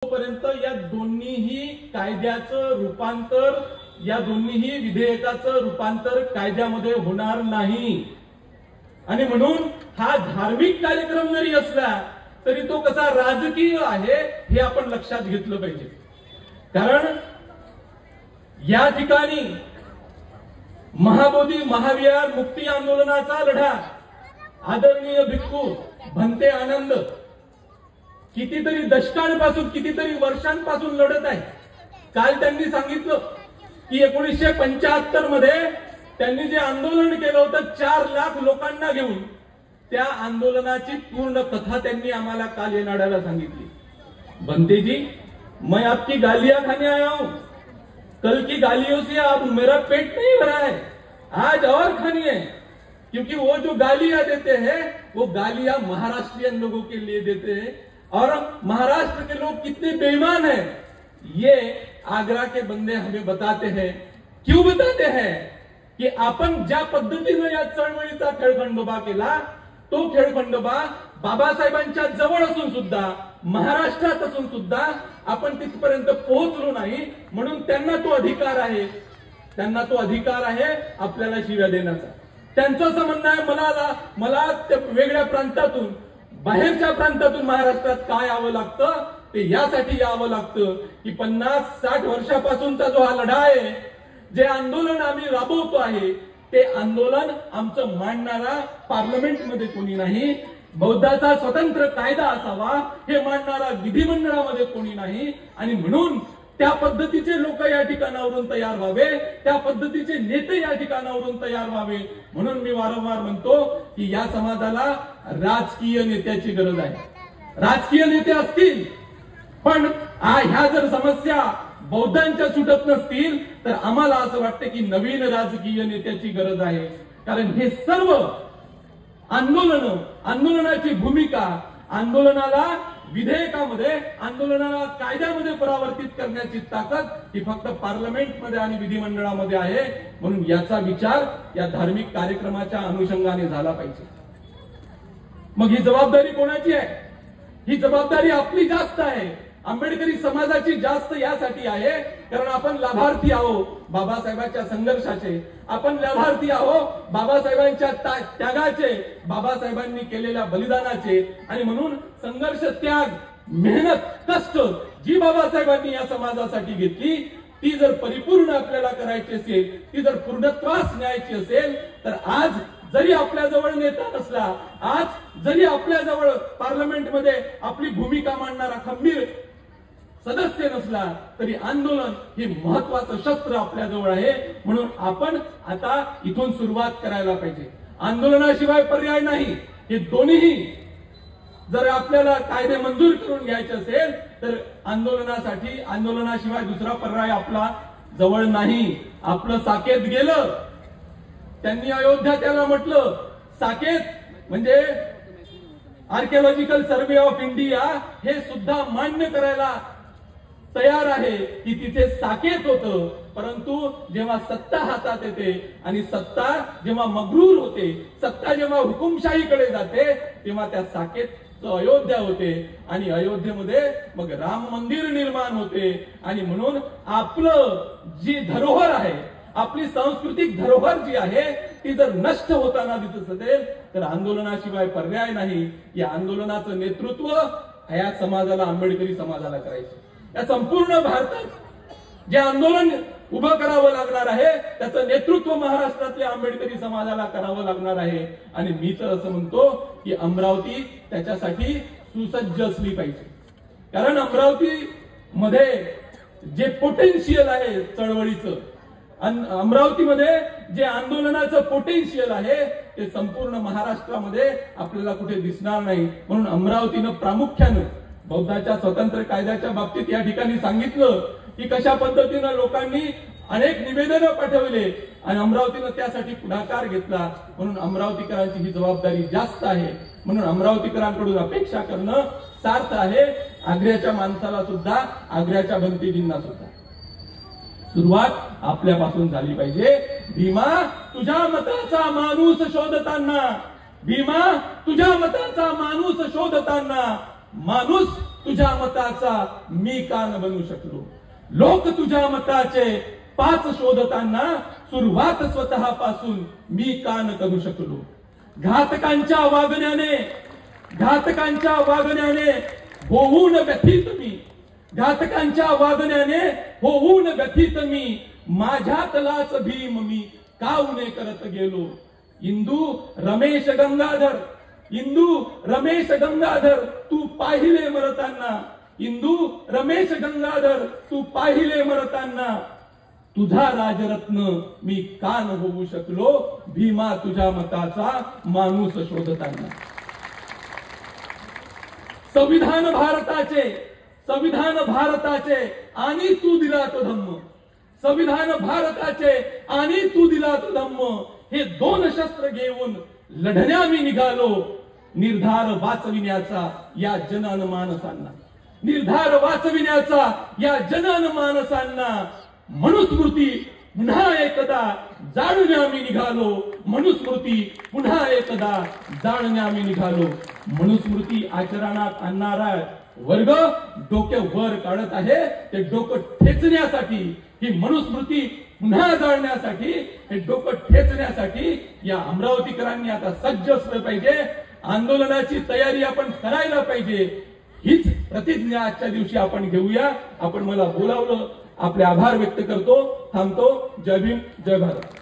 पर्यंत या दोन्हीही कायद्याचं रूपांतर, या दोन्हीही विधेयकाचं रूपांतर कायद्यामध्ये होणार नाही। आणि म्हणून हा धार्मिक कार्यक्रम जरी असला तरी तो कसा राजकीय आहे हे आपण लक्षात घेतलं पाहिजे। कारण या ठिकाणी महाबोधी महाविहार मुक्ती आंदोलनाचा लढा आदरणीय भिक्खू भंते आनंद कितीतरी दशकांपासून, कितीतरी वर्षांपासून लढत आहे। काल त्यांनी सांगितलं की 1975 मध्ये त्यांनी जे आंदोलन केलं होतं 4 लाख लोकांना घेऊन, त्या आंदोलनाची पूर्ण कथा त्यांनी आम्हाला काल येणाऱ्याला सांगितली। भंते जी, मैं आपकी गालियां खाने आया हूं, कल की गालियों से अब मेरा पेट नहीं भरा है, आज और खानी है, क्योंकि वो जो गालियां देते हैं वो गालियां महाराष्ट्रियन लोगों के लिए देते हैं। और महाराष्ट्र के लोग कितने बेईमान हैं ये आगरा के बंदे हमें बताते हैं। क्यों बताते हैं की आपण ज्या पद्धतीने या चळवळीचा खेळखंडोबा केला तो खेळखंडोबा बाबासाहेबांच्या जवळ असून सुद्धा, महाराष्ट्रात असून सुद्धा आपण तिथपर्यंत पोहोचलो नाही। म्हणून त्यांना तो अधिकार आहे, त्यांना तो अधिकार आहे आपल्याला शिव्या देण्याचा। त्यांचं असं म्हणणं आहे मला त्या वेगळ्या प्रांतातून, बाहेरच्या प्रांतातून महाराष्ट्रात काय यावं लागतं, ते यासाठी यावं लागतं की 50-60 वर्षापासूनचा जो हा लढा आहे, जे आंदोलन आम्ही राबवतो आहे, ते आंदोलन आमचं मांडणारा पार्लमेंटमध्ये कोणी नाही, बौद्धाचा स्वतंत्र कायदा असावा हे मांडणारा विधिमंडळामध्ये कोणी नाही। आणि म्हणून त्या पद्धतीचे लोक या ठिकाणावरून तयार व्हावे, त्या पद्धतीचे नेते या ठिकाणावरून तयार व्हावे। म्हणून मी वारंवार म्हणतो की या समाजाला राजकीय नेत्याची गरज आहे। राजकीय नेते असतील पण ह्या जर समस्या बौद्धांच्या सुटत नसतील तर आम्हाला असं वाटतं की नवीन राजकीय नेत्याची गरज आहे। कारण हे सर्व आंदोलनाची भूमिका, आंदोलनाला विधेयकामध्ये, आंदोलनाला कायद्यामध्ये परावर्तित करण्याची ताकद ही फक्त पार्लमेंटमध्ये आणि विधिमंडळामध्ये आहे। म्हणून याचा विचार या धार्मिक कार्यक्रमाच्या अनुषंगाने झाला पाहिजे। मग ही जबाबदारी कोणाची आहे? ही जबाबदारी आपली जास्त आहे, आंबेडकरी समाजाची जास्त यासाठी आहे कारण आपण लाभार्थी आहोत बाबासाहेबांच्या संघर्षाचे, आपण लाभार्थी आहोत बाबासाहेबांच्या त्यागाचे, बाबासाहेबांनी केलेल्या बलिदानाचे। आणि म्हणून संघर्ष, त्याग, मेहनत, कष्ट जी बाबासाहेबांनी या समाजासाठी घेतली ती जर परिपूर्ण आपल्याला करायची असेल, ती जर पूर्णत्वास न्यायची असेल तर आज जरी आपल्याजवळ नेता नसला, आज जरी आपल्याजवळ पार्लमेंटमध्ये आपली भूमिका मांडणारा खंबीर सदस्य नसला तरी आंदोलन हे महत्वाचं शस्त्र आपल्याजवळ आहे। म्हणून आपण आता इथून सुरुवात करायला पाहिजे। आंदोलनाशिवाय पर्याय नाही। हे दोन्हीही जर आपल्याला कायदे मंजूर करून घ्यायचे असेल तर आंदोलनाशिवाय दुसरा पर्याय आपला जवळ नाही। आपलं साकेत गेलं, त्यांनी अयोध्या त्याला म्हटलं, साकेत म्हणजे आर्किओलॉजिकल सर्व्हे ऑफ इंडिया हे सुद्धा मान्य करायला तयार आहे की तिथे साकेत होतं। परंतु जेव्हा सत्ता हातात येते आणि सत्ता जेव्हा मगरूर होते, सत्ता जेव्हा हुकुमशाहीकडे जाते तेव्हा त्या साकेत अयोध्या होते आणि अयोध्येमध्ये मग राम मंदिर निर्माण होते। आणि म्हणून आपलं जी धरोहर आहे, आपली सांस्कृतिक धरोहर जी आहे ती जर नष्ट होताना दिसत असेल तर आंदोलनाशिवाय पर्याय नाही। या आंदोलनाचं नेतृत्व या समाजाला, आंबेडकरी समाजाला करायचं। या संपूर्ण भारतात जे आंदोलन उभं करावं लागणार आहे त्याचं नेतृत्व महाराष्ट्रातल्या आंबेडकरी समाजाला करावं लागणार आहे। आणि मी तर असं म्हणतो की अमरावती त्याच्यासाठी सुसज्ज असली पाहिजे। कारण अमरावती मध्ये जे पोटेन्शियल आहे चळवळीचं, अमरावतीमध्ये जे आंदोलनाचं पोटेन्शियल आहे ते संपूर्ण महाराष्ट्रामध्ये आपल्याला कुठे दिसणार नाही। म्हणून अमरावतीनं प्रामुख्यानं बौद्धाच्या स्वतंत्र कायद्याच्या बाबतीत या ठिकाणी सांगितलं की कशा पद्धतीनं लोकांनी अनेक निवेदनं पाठवले आणि अमरावतीनं त्यासाठी पुढाकार घेतला। म्हणून अमरावतीकरांची ही जबाबदारी जास्त आहे। म्हणून अमरावतीकरांकडून अपेक्षा करणं सार्थ आहे। आग्र्याच्या माणसाला सुद्धा, आग्र्याच्या भंतेजींना सुद्धा सुरुवात आपल्यापासून झाली पाहिजे। भीमा, तुझ्या मताचा माणूस शोधताना, भीमा, तुझ्या मताचा माणूस शोधताना माणूस तुझ्या मताचा मी कान बनू शकलो. लोक तुझ्या मताचे 5 शोधताना सुरुवात स्वतःपासून मी कान करू शकलो. घातकांच्या वागण्याने होऊन व्यथित मी, घातकांच्या वागण्याने होऊन व्यथित मी, माझ्यातलाच भीम मी काऊने करत गेलो. इंदू रमेश गंगाधर तू पाहिले मरताना, इंदू रमेश गंगाधर तू पाहिले मरताना, तुझा राजरत्न मी कान होऊ शकलो. भीमा तुझ्या मताचा माणूस शोधताना. संविधान भारताचे आणि तू दिला तो धम्म, संविधान भारताचे आणि तू दिला तो धम्म, हे 2 शस्त्र घेऊन लढण्या मी निघालो. निर्धार वाचविण्याचा या जनमानसांना, निर्धार वाचविण्याचा या जनमानसांना, मनुस्मृती पुन्हा एकदा जाणण्या मी निघालो. मनुस्मृती पुन्हा एकदा जाणण्या मी निघालो. मनुस्मृती आचरणात आणणारा वर्ग डोके वर काढत आहे. ते डोकं ठेचण्यासाठी, ही मनुस्मृती पुन्हा जाणण्यासाठी, हे डोकं ठेचण्यासाठी या अमरावतीकरांनी आता सज्ज असलं पाहिजे. आंदोलनाची तयारी आपण करायला पाहिजे. हीच प्रतिज्ञा आजच्या दिवशी आपण घेऊया. आपण मला बोलावलं, आपले आभार व्यक्त करतो. थांबतो. जय भीम, जय भारत.